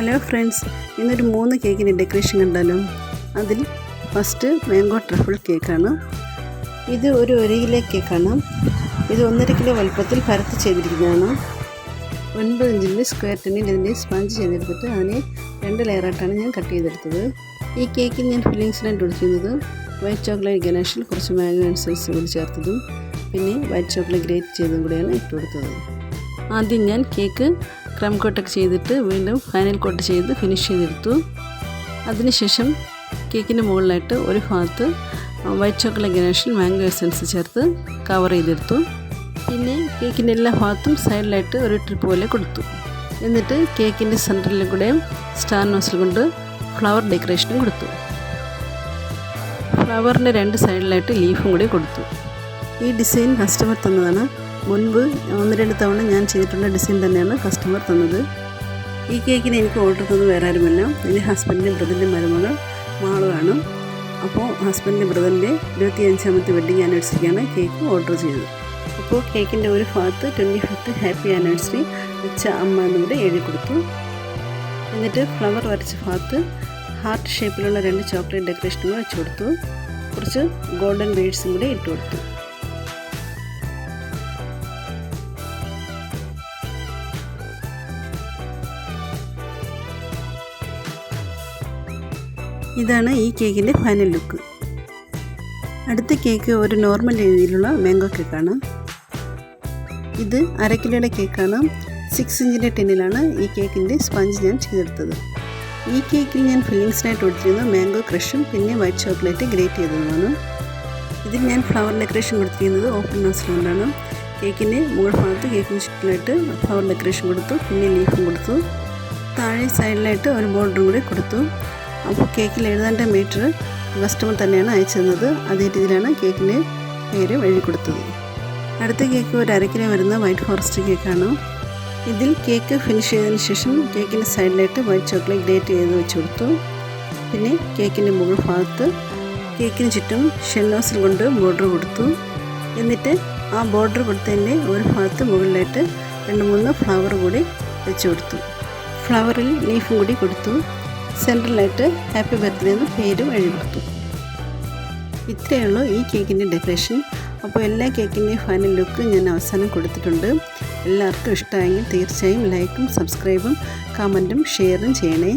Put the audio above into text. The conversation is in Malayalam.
ഹലോ ഫ്രണ്ട്സ്, ഇന്നൊരു 3 കേക്കിൻ്റെ ഡെക്കറേഷൻ കണ്ടാലോ. അതിൽ ഫസ്റ്റ് മാംഗോ ട്രഫിൾ കേക്കാണ്. ഇത് ഒരു 1 കിലോ കേക്കാണ്. ഇത് 1.5 കിലോ വലുപ്പത്തിൽ പരത്തി ചെയ്തിരിക്കുന്നതാണ്. 9 ഇഞ്ചിൻ്റെ സ്ക്വയർ ടിന്നിൽ ഇതിൻ്റെ സ്പഞ്ച് ചെയ്തെടുത്തിട്ട് അതിനെ 2 ലെയറായിട്ടാണ് ഞാൻ കട്ട് ചെയ്തെടുത്തത്. ഈ കേക്കിൽ ഞാൻ ഫില്ലിങ്സിനായിട്ട് കൊടുക്കുന്നത് വൈറ്റ് ചോക്ലേറ്റ് ഗനാഷിൽ കുറച്ച് മാംഗോ എസൻസ് കൂടി ചേർത്തതും പിന്നെ വൈറ്റ് ചോക്ലേറ്റ് ഗ്രേറ്റ് ചെയ്തതും കൂടിയാണ് ഇട്ട് കൊടുത്തത്. ആദ്യം ഞാൻ കേക്ക് ക്രം കോട്ടൊക്കെ ചെയ്തിട്ട് വീണ്ടും ഫൈനൽ കോട്ട് ചെയ്ത് ഫിനിഷ് ചെയ്തെടുത്തു. അതിനുശേഷം കേക്കിൻ്റെ മുകളിലായിട്ട് ഒരു ഭാഗത്ത് വൈറ്റ് ചോക്ലേറ്റ് ഗനാഷിൽ മാംഗോ എസൻസ് ചേർത്ത് കവർ ചെയ്തെടുത്തു. പിന്നെ കേക്കിൻ്റെ എല്ലാ ഭാഗത്തും സൈഡിലായിട്ട് ഒരു ട്രിപ്പ് പോലെ കൊടുത്തു. എന്നിട്ട് കേക്കിൻ്റെ സെൻറ്ററിലും കൂടെ സ്റ്റാർ നോസിൽ കൊണ്ട് ഫ്ലവർ ഡെക്കറേഷനും കൊടുത്തു. ഫ്ലവറിൻ്റെ 2 സൈഡിലായിട്ട് ലീഫും കൂടി കൊടുത്തു. ഈ ഡിസൈൻ കസ്റ്റമർ തന്നതാണ്. മുൻപ് 1-2 തവണ ഞാൻ ചെയ്തിട്ടുള്ള ഡിസൈൻ തന്നെയാണ് കസ്റ്റമർ തന്നത്. ഈ കേക്കിന് എനിക്ക് ഓർഡർ തന്നത് വേറെ ആരുമല്ല, എൻ്റെ ഹസ്ബൻഡിൻ്റെ ബ്രദറിൻ്റെ മരുമകൾ മാളുവാണ്. അപ്പോൾ ഹസ്ബൻഡിൻ്റെ ബ്രദറിൻ്റെ 25ാമത്തെ വെഡ്ഡിങ് ആനിവേഴ്സറിക്കാണ് കേക്ക് ഓർഡർ ചെയ്തത്. അപ്പോൾ കേക്കിൻ്റെ ഒരു ഭാഗത്ത് 25th ഹാപ്പി ആനിവേഴ്സറി വെച്ച അമ്മ എന്നിവിടെ എഴുതി കൊടുത്തു. എന്നിട്ട് ഫ്ലവർ വരച്ച ഭാഗത്ത് ഹാർട്ട് ഷേപ്പിലുള്ള 2 ചോക്ലേറ്റ് ഡെക്കറേഷനും വെച്ച് കൊടുത്തു. കുറച്ച് ഗോൾഡൻ ബീഡ്സും കൂടി ഇട്ട് കൊടുത്തു. ഇതാണ് ഈ കേക്കിൻ്റെ ഫൈനൽ ലുക്ക്. അടുത്ത കേക്ക് ഒരു നോർമൽ രീതിയിലുള്ള മാംഗോ കേക്കാണ്. ഇത് 1/2 കിലോയുടെ കേക്കാണ്. 6 ഇഞ്ചിൻ്റെ ടിന്നിലാണ് ഈ കേക്കിൻ്റെ സ്പഞ്ച് ഞാൻ ചെയ്തെടുത്തത്. ഈ കേക്കിൽ ഞാൻ ഫില്ലിങ്സിനായിട്ട് കൊടുത്തിരുന്നത് മാംഗോ ക്രഷും പിന്നെ വൈറ്റ് ചോക്ലേറ്റ് ഗ്രേറ്റ് ചെയ്തതുമാണ്. ഇതിൽ ഞാൻ ഫ്ലവർ ഡെക്കറേഷൻ കൊടുത്തിരിക്കുന്നത് ഓപ്പൺ നോസിൽ കൊണ്ടാണ്. കേക്കിൻ്റെ മുകൾ ഭാഗത്ത് കേക്കിന് ചുറ്റിലായിട്ട് ഫ്ലവർ ഡെക്കറേഷൻ കൊടുത്തു. പിന്നെ ലീഫും കൊടുത്തു. താഴെ സൈഡിലായിട്ട് ഒരു ബോർഡറും കൂടി കൊടുത്തു. അപ്പോൾ കേക്കിൽ എഴുതേണ്ട മീറ്റർ കസ്റ്റമർ തന്നെയാണ് അയച്ചു തന്നത്. അതേ രീതിയിലാണ് കേക്കിൻ്റെ പേര് എഴുതി കൊടുത്തത്. അടുത്ത കേക്ക് ഒരു 1/2 കിലോ വരുന്ന വൈറ്റ് ഫോറസ്റ്റ് കേക്കാണ്. ഇതിൽ കേക്ക് ഫിനിഷ് ചെയ്തതിന് ശേഷം കേക്കിൻ്റെ സൈഡിലായിട്ട് വൈറ്റ് ചോക്ലേറ്റ് ഗ്രേറ്റ് ചെയ്ത് വെച്ച് കൊടുത്തു. പിന്നെ കേക്കിൻ്റെ മുകൾ ഭാഗത്ത് കേക്കിന് ചുറ്റും ഷെല്ലോസിൽ കൊണ്ട് ബോർഡർ കൊടുത്തു. എന്നിട്ട് ആ ബോർഡർ കൊടുത്തതിൻ്റെ ഒരു ഭാഗത്ത് മുകളിലായിട്ട് 2-3 ഫ്ലവർ കൂടി വെച്ച് കൊടുത്തു. ഫ്ലവറിൽ ലീഫും കൂടി കൊടുത്തു. സെൻട്രലായിട്ട് ഹാപ്പി ബർത്ത്ഡേ എന്ന് പേരും എഴുതി കൊടുത്തു. ഇത്രയേ ഉള്ളൂ ഈ കേക്കിൻ്റെ ഡെക്കറേഷൻ. അപ്പോൾ എല്ലാ കേക്കിൻ്റെയും ഫൈനൽ ലുക്ക് ഞാൻ അവസാനം കൊടുത്തിട്ടുണ്ട്. എല്ലാവർക്കും ഇഷ്ടമായെങ്കിൽ തീർച്ചയായും ലൈക്കും സബ്സ്ക്രൈബും കമൻറ്റും ഷെയറും ചെയ്യണേ.